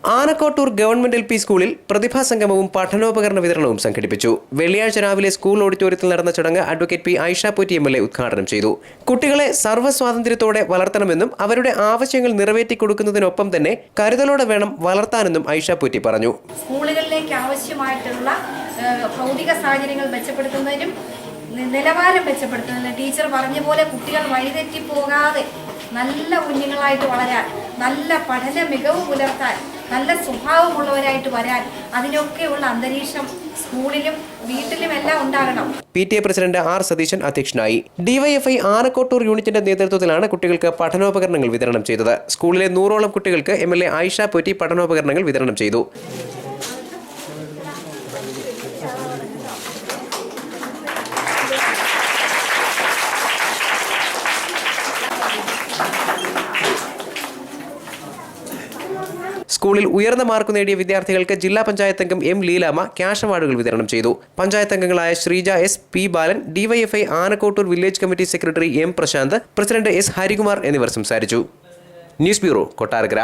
Anakottoor government LP സ്കൂളിൽ പ്രതിഭാ സംഗമവും പഠനോപകരണ വിതരണവും സംഘടിപ്പിച്ചു. വെള്ളിയാഴ്ച രാവിലെ സ്കൂൾ ഓഡിറ്റോറിയത്തിൽ നടന്ന ചടങ്ങ് advocate P. Ayisha Potti MLA ഉദ്ഘാടനം ചെയ്തു. കുട്ടികളെ സർവ്വസ്വാതന്ത്ര്യത്തോടെ വളർത്തണമെന്നും അവരുടെ ആവശ്യങ്ങൾ നിറവേറ്റിക്കൊടുക്കുന്നതിനൊപ്പം തന്നെ കരുതലോടെ വേണം വളർത്താനെന്നും ആയിഷ പോറ്റി പറഞ്ഞു. സ്കൂളുകളിലേക്ക് ആവശ്യമായിട്ടുള്ള ഭൗതിക സാഹചര്യങ്ങൾ മെച്ചപ്പെടുത്തുന്നതിനും നിലവാരം മെച്ചപ്പെടുത്തുന്നതിനും ടീച്ചർ പറഞ്ഞ പോലെ കുട്ടികൾ വഴിതെറ്റിപ്പോകാതെ നല്ല കുഞ്ഞുങ്ങളായിട്ട് വളരാൻ, നല്ല പഠന മികവ് പുലർത്താൻ, നല്ല സ്വഭാവമുള്ളവരായിട്ട് വരാൻ അതിനൊക്കെയുള്ള അന്തരീക്ഷം സ്കൂളിലും വീട്ടിലും എല്ലാം ഉണ്ടാകണം. PTA president R. സതീശൻ അധ്യക്ഷനായി. DYFI ആനക്കോട്ടൂർ യൂണിറ്റിന്റെ നേതൃത്വത്തിലാണ് കുട്ടികൾക്ക് പഠനോപകരണങ്ങൾ വിതരണം ചെയ്തത്. സ്കൂളിലെ 100ഓളം കുട്ടികൾക്ക് MLA ആയിഷ പോറ്റി പഠനോപകരണങ്ങൾ വിതരണം ചെയ്തു. സ്കൂളിൽ ഉയർന്ന മാർക്ക് നേടിയ വിദ്യാർത്ഥികൾക്ക് ജില്ലാ പഞ്ചായത്ത് അംഗം M. ലീലാമ്മ ക്യാഷ് അവാർഡുകൾ വിതരണം ചെയ്തു. പഞ്ചായത്ത് അംഗങ്ങളായ Sreeja S. P. Balan, DYFI Anakottoor village committee secretary M. Prasanth, president S. Harikumar എന്നിവർ സംസാരിച്ചു. News bureau, Kottarakkara.